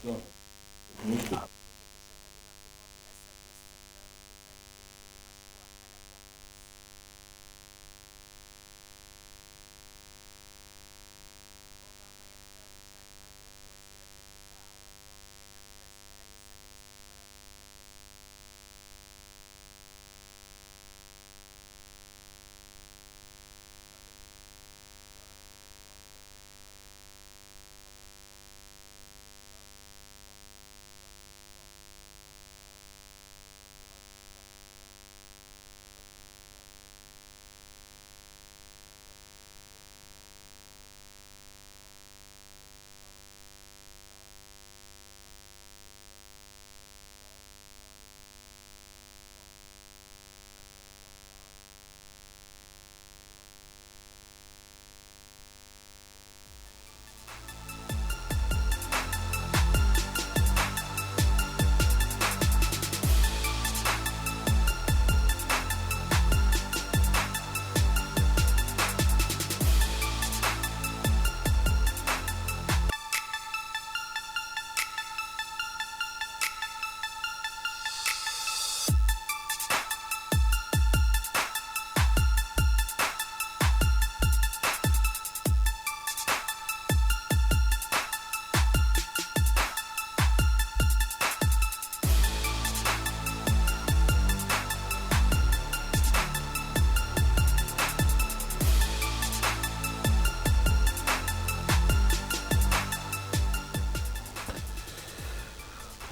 So, مشكلة.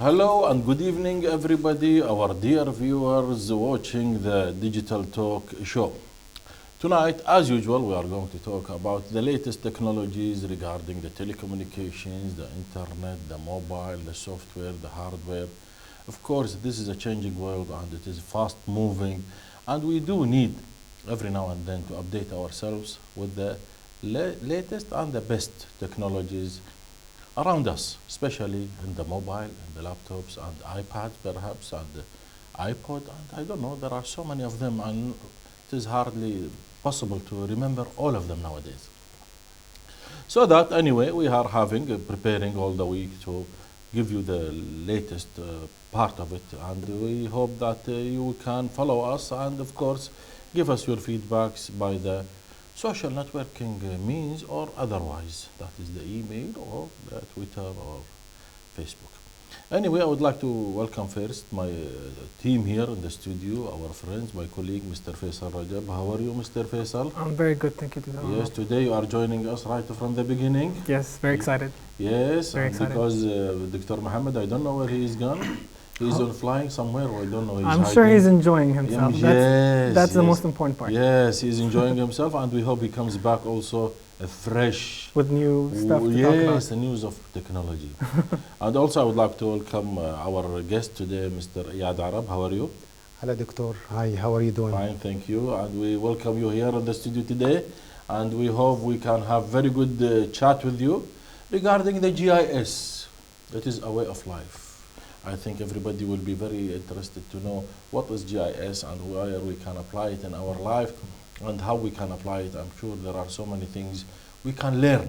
Hello and good evening, everybody, our dear viewers watching the Digital Talk show. Tonight, as usual, we are going to talk about the latest technologies regarding the telecommunications, the internet, the mobile, the software, the hardware. Of course, this is a changing world and it is fast moving, and we do need every now and then to update ourselves with the latest and the best technologies around us, especially in the mobile, and the laptops, and iPads perhaps, and the iPod, and I don't know, there are so many of them, and it is hardly possible to remember all of them nowadays. So that anyway, we are preparing all the week to give you the latest part of it, and we hope that you can follow us, and of course, give us your feedbacks by the social networking means or otherwise. That is the email or the Twitter or Facebook. Anyway, I would like to welcome first my team here in the studio, our friends, my colleague, Mr. Faisal Rajab. How are you, Mr. Faisal? I'm very good, thank you. Yes, today you are joining us right from the beginning. Yes, very excited. Yes, Very excited. because Dr. Mohammed, I don't know where he is gone. He's on flying somewhere, or I don't know. I'm sure he's enjoying himself. Yes, that's the yes. most important part. Yes, he's enjoying himself, and we hope he comes back also fresh. With new stuff to talk about. Yes, the news of technology. And also, I would like to welcome our guest today, Mr. Eyad Arab. How are you? Hello, Doctor. Hi, how are you doing? Fine, thank you. And we welcome you here in the studio today. And we hope we can have very good chat with you regarding the GIS. It is a way of life. I think everybody will be very interested to know what is GIS and where we can apply it in our life and how we can apply it. I'm sure there are so many things we can learn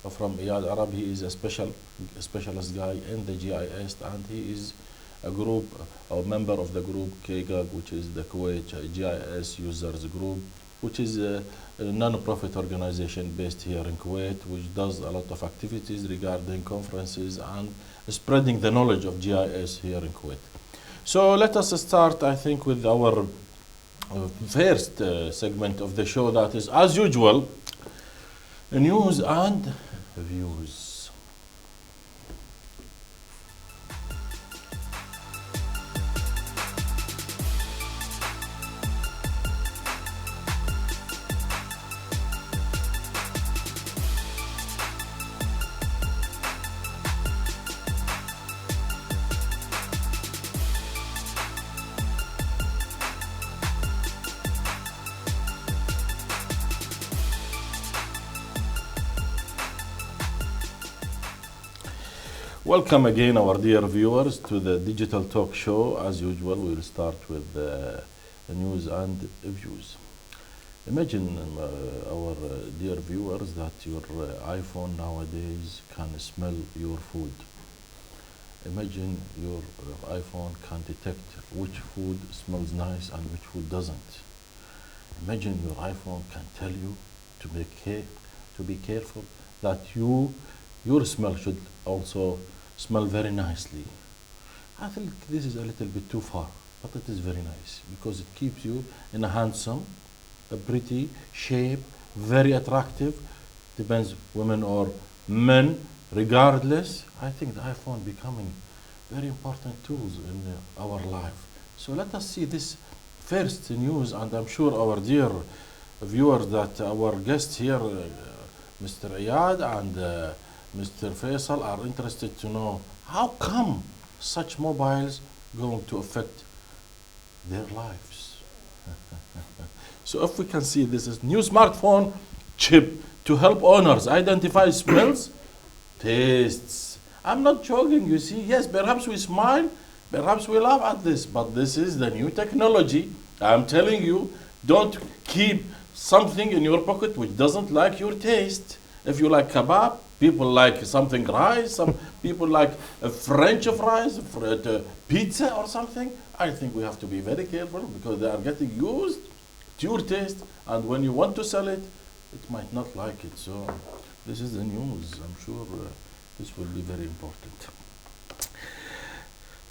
from Eyad Arab. He is a specialist guy in the GIS, and he is a member of the group KGAG, which is the Kuwait GIS Users Group, which is a non-profit organization based here in Kuwait, which does a lot of activities regarding conferences and spreading the knowledge of GIS here in Kuwait. So let us start, I think, with our first segment of the show, that is, as usual, news and views. Welcome again, our dear viewers, to the Digital Talk Show. As usual, we will start with the news and views. Imagine, our dear viewers, that your iPhone nowadays can smell your food. Imagine your iPhone can detect which food smells nice and which food doesn't. Imagine your iPhone can tell you to to be careful that your smell should also smell very nicely. I think this is a little bit too far, but it is very nice because it keeps you in a handsome, a pretty shape, very attractive, depends women or men, regardless. I think the iPhone becoming very important tools in our life. So let us see this first news, and I'm sure our dear viewers that our guests here, Mr. Iyad and Mr. Faisal, are interested to know how come such mobiles going to affect their lives. So if we can see this is new smartphone chip to help owners identify smells, tastes. I'm not joking, you see. Yes, perhaps we smile, perhaps we laugh at this, but this is the new technology. I'm telling you, don't keep something in your pocket which doesn't like your taste. If you like kebab, people like something rice, some people like a French fries, pizza or something. I think we have to be very careful because they are getting used to your taste, and when you want to sell it, it might not like it. So this is the news. I'm sure this will be very important.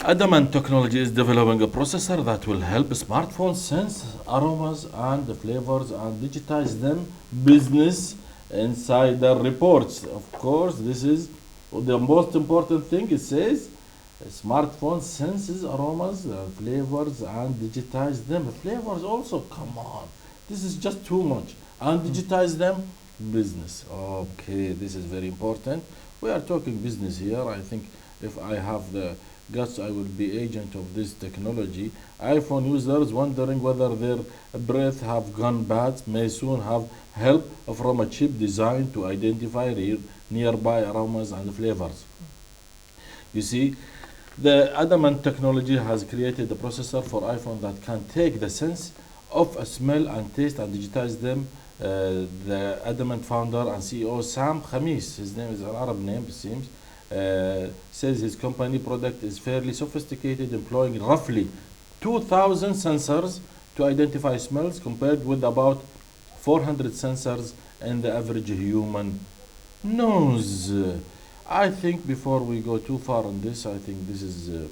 Adamant Technology is developing a processor that will help smartphones sense aromas and flavors and digitize them. Business Insider reports. Of course, this is the most important thing. It says a smartphone senses aromas, flavors, and digitize them. Flavors also, come on. This is just too much. And digitize them, business. Okay, this is very important. We are talking business here. I think if I have the guts, I will be agent of this technology. iPhone users wondering whether their breath have gone bad may soon have help from a chip designed to identify nearby aromas and flavors. You see, the Adamant technology has created a processor for iPhone that can take the sense of a smell and taste and digitize them. The Adamant founder and CEO Sam Khamis, his name is an Arab name, it seems, says his company product is fairly sophisticated, employing roughly 2,000 sensors to identify smells compared with about 400 sensors in the average human nose. I think before we go too far on this, I think this is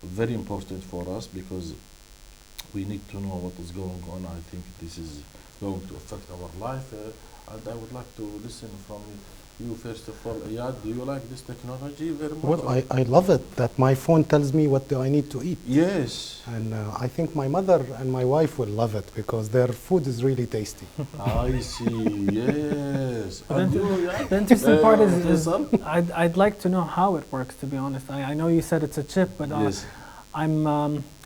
very important for us because we need to know what is going on. I think this is going to affect our life, and I would like to listen from you first of all. Iyad, do you like this technology very much? Well, I love it that my phone tells me what do I need to eat. Yes. And I think my mother and my wife will love it because their food is really tasty. I see, yes. And you, Iyad? The interesting part is Faisal? I'd like to know how it works, to be honest. I know you said it's a chip, but Yes.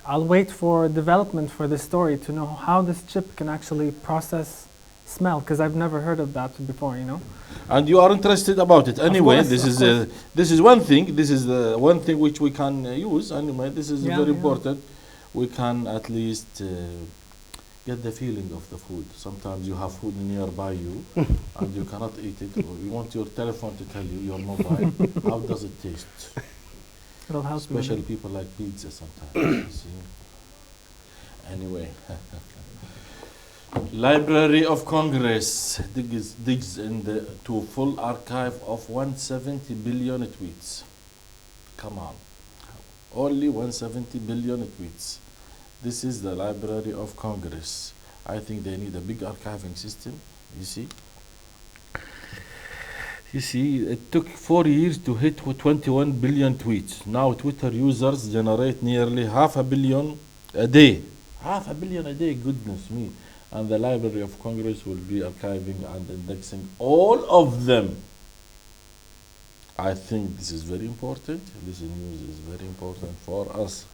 I'll wait for development for this story to know how this chip can actually process smell, because I've never heard of that before, you know. And you are interested about it anyway. course, This of is this is one thing. This is the one thing which we can use anyway. This is Yeah, very yeah. important. We can at least get the feeling of the food. Sometimes you have food nearby you and you cannot eat it. Or you want your telephone to tell you, your mobile, how does it taste? It'll help you with Especially it. people like pizza sometimes. You see. Anyway. Library of Congress digs into full archive of 170 billion tweets. Come on. Only 170 billion tweets. This is the Library of Congress. I think they need a big archiving system. You see? You see, it took 4 years to hit 21 billion tweets. Now Twitter users generate nearly 500 million a day. 500 million a day, goodness me. And the Library of Congress will be archiving and indexing all of them. I think this is very important. This news is very important for us.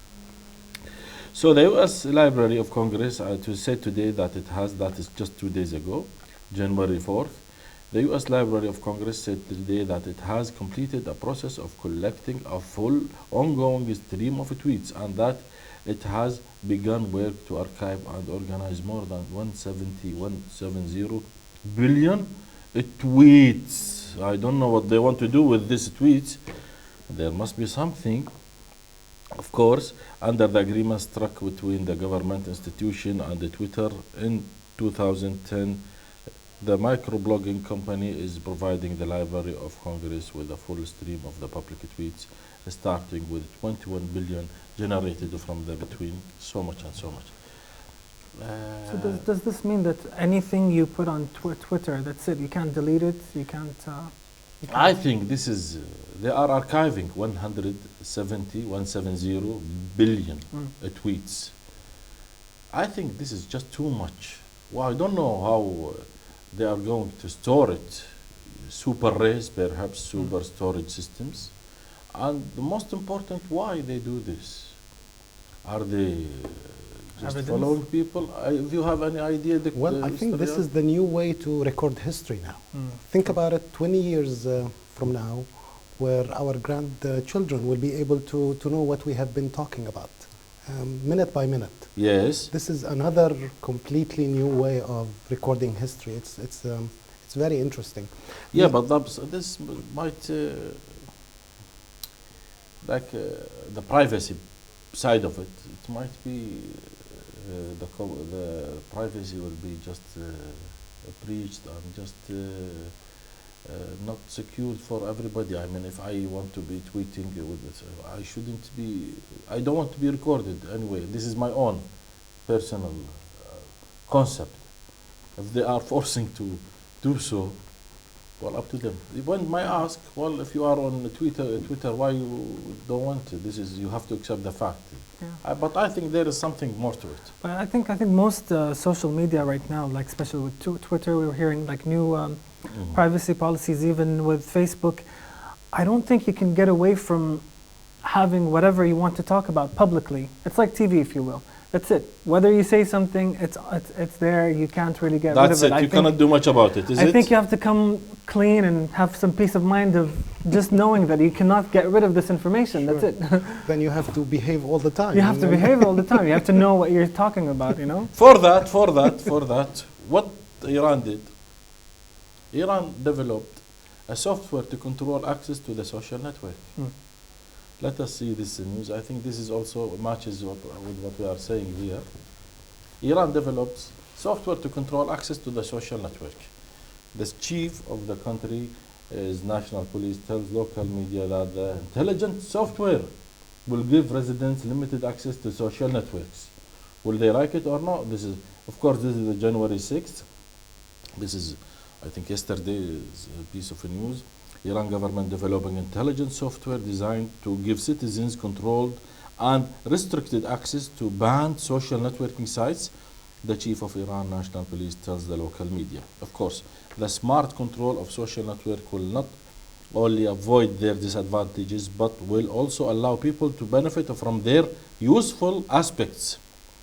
So the U.S. Library of Congress to say today that that is just 2 days ago, January 4th. The U.S. Library of Congress said today that it has completed a process of collecting a full ongoing stream of tweets and that it has begun work to archive and organize more than 170 billion tweets. I don't know what they want to do with these tweets. There must be something, of course, under the agreement struck between the government institution and the Twitter in 2010. The microblogging company is providing the Library of Congress with a full stream of the public tweets, starting with 21 billion generated from the between so much and so much. So does this mean that anything you put on Twitter, that's it, you can't delete it, you can't... I think this is, they are archiving 170 billion tweets. I think this is just too much. Well, I don't know how they are going to store it. Super race, perhaps super storage systems. And the most important, why they do this? Are they just Evidence? following people? If you have any idea, Well, I think this is the new way to record history now. Think about it 20 years from now, where our grandchildren will be able to know what we have been talking about, minute by minute. Yes. This is another completely new way of recording history. It's very interesting. Yeah, but this might, the privacy side of it, it might be the privacy will be just breached and just not secured for everybody. I mean, if I want to be tweeting with this, I shouldn't be, I don't want to be recorded anyway. This is my own personal concept. If they are forcing to do so, well, up to them. One might ask, well, if you are on Twitter, why you don't want it? This is, you have to accept the fact. Yeah. But I think there is something more to it. But I think most social media right now, like especially with Twitter, we were hearing like new privacy policies, even with Facebook. I don't think you can get away from having whatever you want to talk about publicly. It's like TV, if you will. That's it. Whether you say something, it's there. You can't really get rid of it. That's it. You cannot do much about it, is it? I think you have to come clean and have some peace of mind of just knowing that you cannot get rid of this information. Sure. That's it. Then you have to behave all the time. You have to behave all the time. You have to know what you're talking about, you know? For that, what Iran did, Iran developed a software to control access to the social network. Let us see this news. I think this is also matches with what we are saying here. Iran develops software to control access to the social network. The chief of the country, national police, tells local media that the intelligent software will give residents limited access to social networks. Will they like it or not? This is, of course, this is the January 6th. This is, I think, yesterday's piece of news. Iran government developing intelligent software designed to give citizens controlled and restricted access to banned social networking sites, the chief of Iran National Police tells the local media. Of course, the smart control of social network will not only avoid their disadvantages, but will also allow people to benefit from their useful aspects.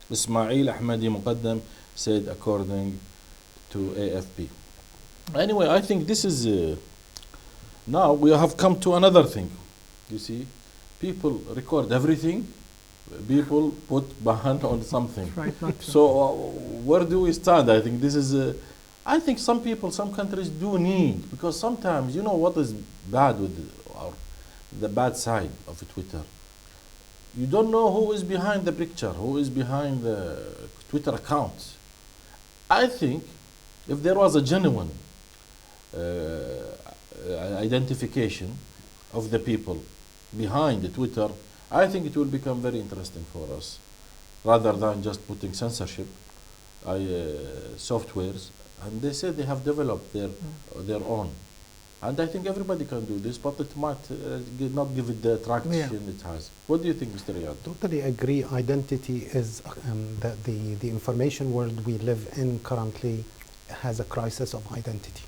Ismail Ahmadi Muqaddam said according to AFP. Anyway, I think this is... now we have come to another thing. You see, people record everything. People put ban on something. Right, so where do we stand? I think this is. I think some people, some countries do need, because sometimes you know what is bad with the bad side of Twitter. You don't know who is behind the picture, who is behind the Twitter account. I think if there was a genuine identification of the people behind the Twitter, I think it will become very interesting for us, rather than just putting censorship softwares. And they say they have developed their own, and I think everybody can do this, but it might not give it the traction it has. What do you think, Mr. Eyad? Totally agree. Identity is the information world we live in currently has a crisis of identity.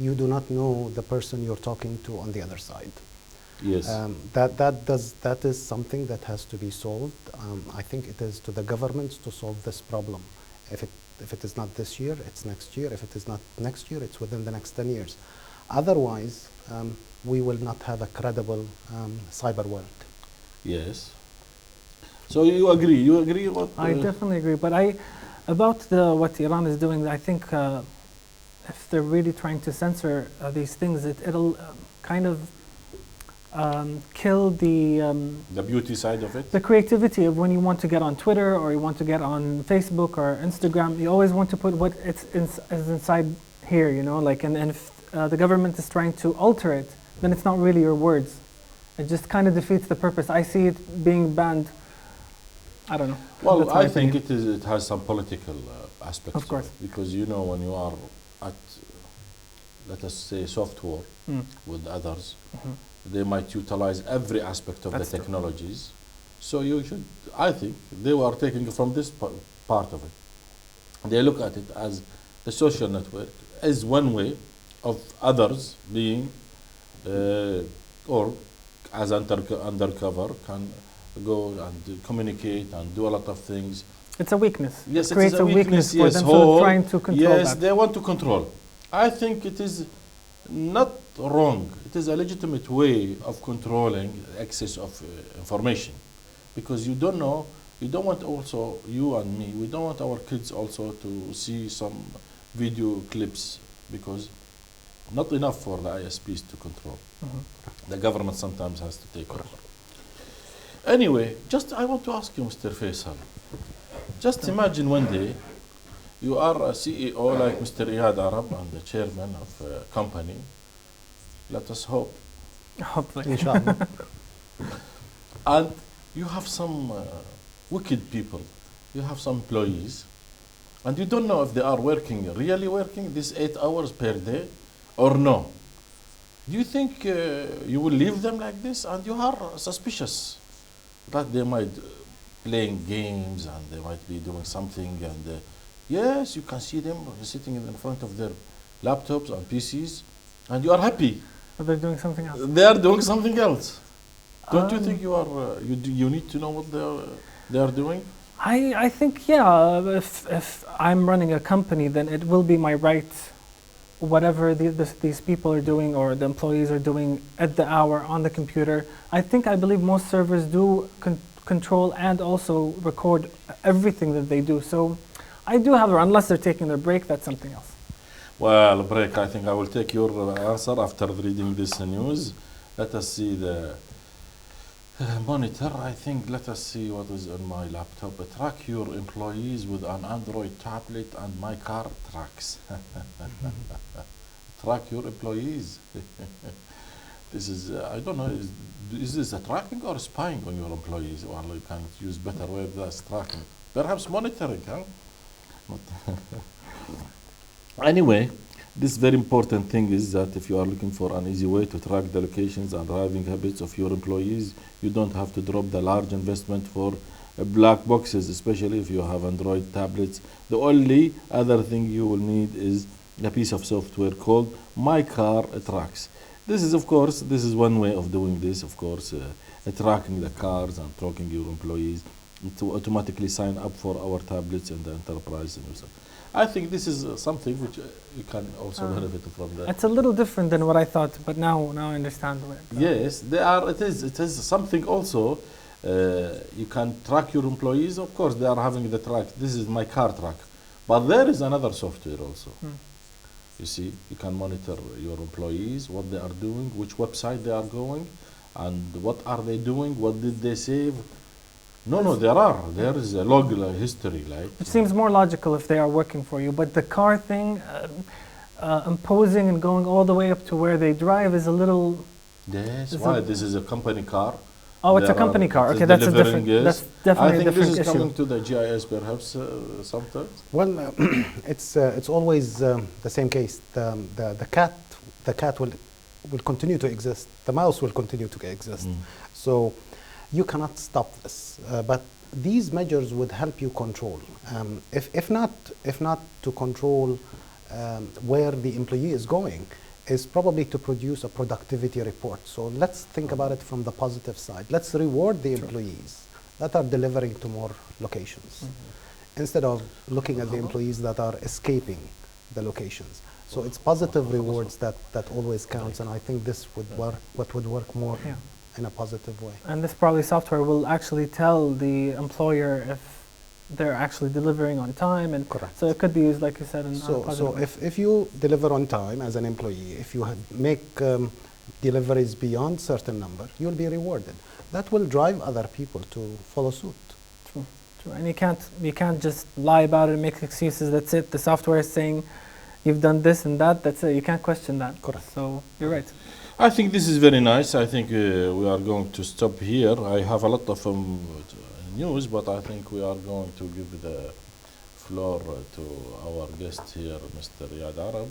You do not know the person you're talking to on the other side. Yes. That is something that has to be solved. I think it is to the governments to solve this problem. If it is not this year, it's next year. If it is not next year, it's within the next 10 years. Otherwise, we will not have a credible cyber world. Yes. So you agree? You agree? I definitely agree. But about what Iran is doing, I think if they're really trying to censor these things, it'll kind of kill The beauty side of it. the creativity of when you want to get on Twitter or you want to get on Facebook or Instagram. You always want to put what is inside here, you know, like, and if the government is trying to alter it, then it's not really your words. It just kind of defeats the purpose. I see it being banned. I don't know. Well, That's my I think opinion. it has some political aspects Of to course. it, because you know when you are at, let us say, software Mm. with others, Mhm. they might utilize every aspect of That's the true. technologies. So you should, I think, they were taking from this part of it. They look at it as the social network is one way of others being, or as undercover, can go and communicate and do a lot of things. It's a weakness. Yes, It it creates is a weakness for yes, them, so whole. they're trying to control Yes, that. they want to control. I think it is not wrong. It is a legitimate way of controlling access of information, because you don't know, you don't want also, you and me, we don't want our kids also to see some video clips, because not enough for the ISPs to control. Mhm. The government sometimes has to take over. Anyway, just I want to ask you, Mr. Faisal, just imagine one day you are a CEO like Mr. Eyad Arab and the chairman of a company, let us hope, Hopefully. Inshallah. and you have some wicked people, you have some employees, and you don't know if they are working, really working these 8 hours per day or no. Do you think you will leave them like this? And you are suspicious that they might playing games and they might be doing something, and yes, you can see them sitting in front of their laptops and PCs, and you are happy. But they're doing something else. They are doing something else. Don't you Um, think you are you need to know what they are doing? I think, yeah, if I'm running a company, then it will be my right, whatever these people are doing or the employees are doing at the hour on the computer. I believe most servers do control and also record everything that they do. So I do have, unless they're taking their break, that's something else. Well, break. I think I will take your answer after reading this news. Let us see the monitor. I think, let us see what is on my laptop. Track your employees with an Android tablet and my car tracks. Track your employees. This is, I don't know, is this a tracking or spying on your employees? Or you can use better word as tracking. Perhaps monitoring, huh? Anyway, this very important thing is that if you are looking for an easy way to track the locations and driving habits of your employees, you don't have to drop the large investment for black boxes, especially if you have Android tablets. The only other thing you will need is a piece of software called My Car Tracks. This is, of course, this is one way of doing this, of course, tracking the cars and tracking your employees to automatically sign up for our tablets in the enterprise and so. I think this is something which you can also benefit from that. It's a little different than what I thought, but now I understand where. Yes, they are. It is something also. You can track your employees. Of course, they are having the track. This is my car track, but there is another software also. You see, you can monitor your employees, what they are doing, which website they are going, and what are they doing, what did they save. No, there is a log history, like. It seems more logical if they are working for you, but the car thing, imposing and going all the way up to where they drive is a little. Yes, It's why? a- This is a company car. Oh, it's a There company are- car. it is Okay, that's a delivering, different. yes. That's definitely I think a different this is issue. coming to the GIS perhaps sometimes. Well, it's always the same case. The cat will continue to exist. The mouse will continue to exist. So you cannot stop this. But these measures would help you control. If not to control where the employee is going, is probably to produce a productivity report. So let's think about it from the positive side. Let's reward the employees that are delivering to more locations, instead of looking at the employees that are escaping the locations. So it's positive rewards that always counts, and I think this would work more Yeah. in a positive way. And this probably software will actually tell the employer if they're actually delivering on time, and Correct. so it could be used, like you said, in a So positive way. if you deliver on time as an employee, if you make deliveries beyond certain number, you'll be rewarded. That will drive other people to follow suit. True, true. And you can't just lie about it and make excuses. That's it. The software is saying you've done this and that. That's it. You can't question that. Correct. So you're right. I think this is very nice. I think we are going to stop here. I have a lot of news, but I think we are going to give the floor to our guest here, Mr. Eyad Arab,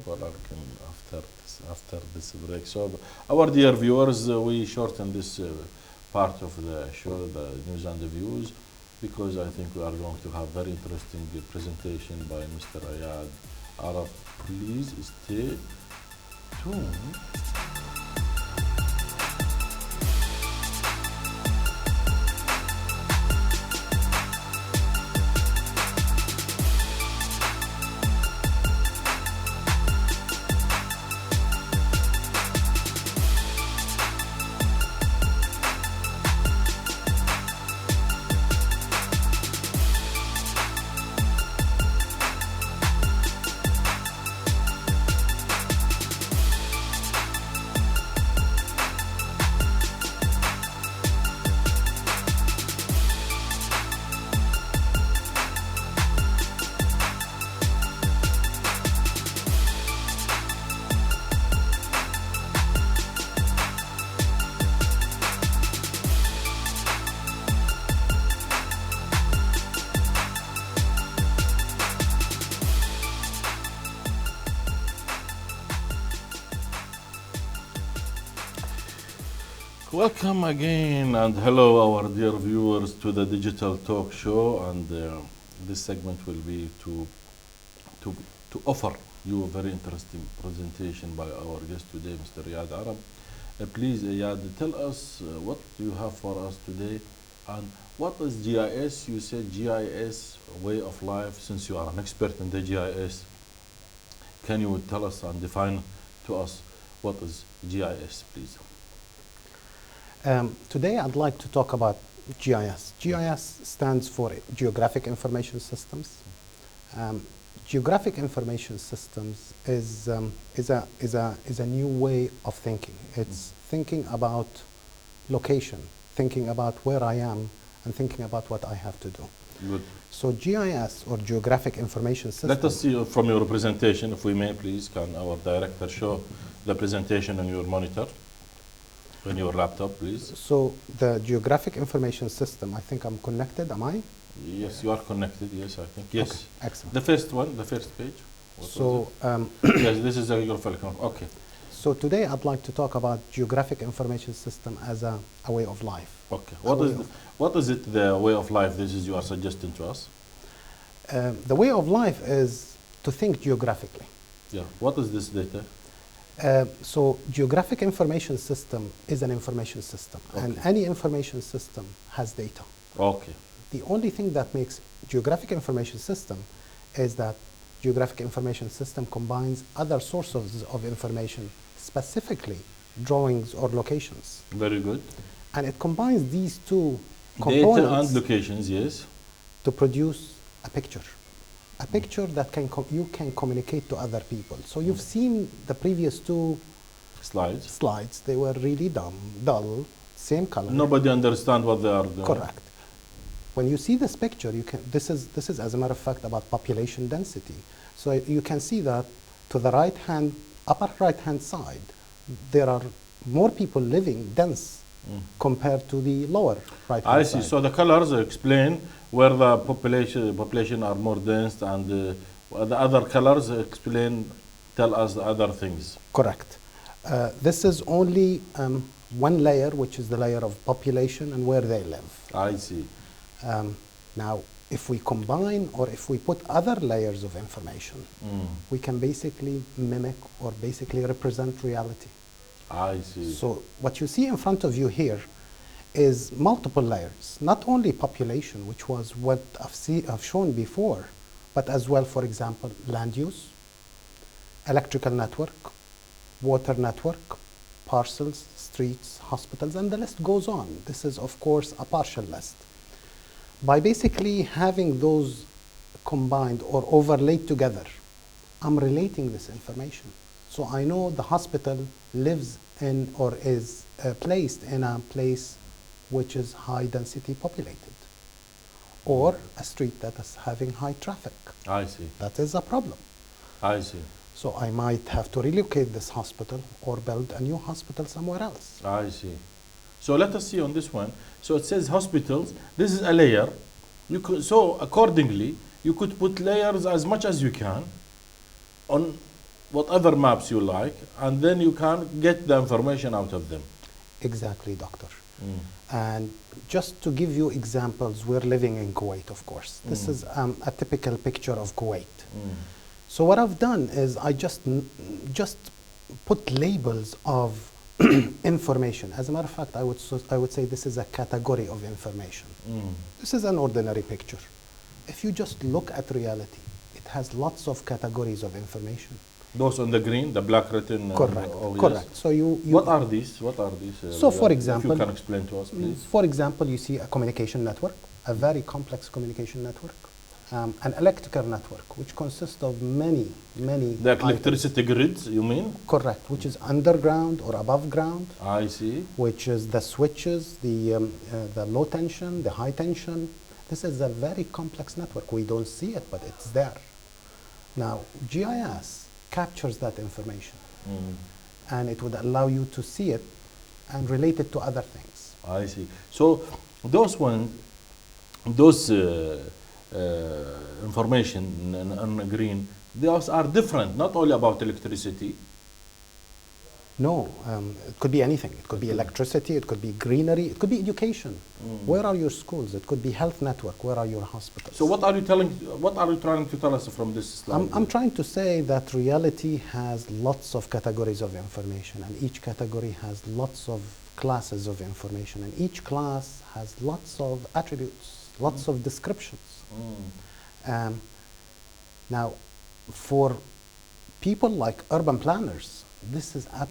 after this break. So, our dear viewers, we shorten this part of the show, the news and the views, because I think we are going to have very interesting presentation by Mr. Eyad Arab. Please stay tuned. Welcome again and hello our dear viewers to the Digital Talk Show, and this segment will be to offer you a very interesting presentation by our guest today, Mr. Eyad Arab. Please Eyad, tell us what you have for us today and what is GIS? You said GIS, way of life. Since you are an expert in the GIS, can you tell us and define to us what is GIS, please? Today I'd like to talk about GIS. GIS stands for Geographic Information Systems. Geographic Information Systems is a new way of thinking. It's thinking about location, thinking about where I am, and thinking about what I have to do. Good. So GIS, or Geographic Information Systems. Let us see from your presentation, if we may, please. Can our director show the presentation on your monitor? On your laptop, please. So the Geographic Information System, I think I'm connected, am I? Yes, you are connected, yes, I think. Yes. Okay, excellent. The first one, the first page. So, yes, this is the Geographic. Okay. So today I'd like to talk about Geographic Information System as a way of life. Okay. What is it, the way of life this is you are suggesting to us? The way of life is to think geographically. Yeah. What is this data? So Geographic Information System is an information system, and any information system has data. Okay. The only thing that makes Geographic Information System is that Geographic Information System combines other sources of information, specifically drawings or locations. Very good. And it combines these two components data and locations, yes, to produce a picture. A picture that you can communicate to other people. So you've seen the previous two slides. They were really dull, same color. Nobody understands what they are doing. Correct. When you see this picture, this is as a matter of fact about population density. So you can see that to the upper right hand side, there are more people living dense compared to the lower right hand side. I see. So the colors explain where the population are more dense, and the other colors tell us the other things. Correct. This is only one layer, which is the layer of population and where they live. I see. Now, if we combine or if we put other layers of information, we can basically mimic or basically represent reality. I see. So what you see in front of you here is multiple layers, not only population, which was what I've shown before, but as well, for example, land use, electrical network, water network, parcels, streets, hospitals, and the list goes on. This is, of course, a partial list. By basically having those combined or overlaid together, I'm relating this information. So I know the hospital lives in or is placed in a place which is high density populated, or a street that is having high traffic. I see. That is a problem. I see. So I might have to relocate this hospital or build a new hospital somewhere else. I see. So let us see on this one. So it says hospitals. This is a layer. You could, so accordingly, you could put layers as much as you can on whatever maps you like, and then you can get the information out of them. Exactly, doctor. And just to give you examples, we're living in Kuwait, of course. This is a typical picture of Kuwait. So what I've done is I just put labels of information. As a matter of fact, I would say this is a category of information. This is an ordinary picture. If you just look at reality, it has lots of categories of information. Those on the green, the black written. Correct. Oh, yes. Correct. So you. What are these? What are these? So, for example, if you can explain to us, please. For example, you see a communication network, a very complex communication network, an electrical network, which consists of many. The electricity grids, you mean? Correct. Which is underground or above ground. I see. Which is the switches, the low tension, the high tension. This is a very complex network. We don't see it, but it's there. Now, GIS captures that information, and it would allow you to see it and relate it to other things. I see. So those information on green, those are different, not only about electricity. No, it could be anything. It could be electricity, it could be greenery, it could be education. Where are your schools? It could be health network. Where are your hospitals? So what are you trying to tell us from this slide? I'm trying to say that reality has lots of categories of information, and each category has lots of classes of information, and each class has lots of attributes, lots of descriptions. Now, for people like urban planners, this is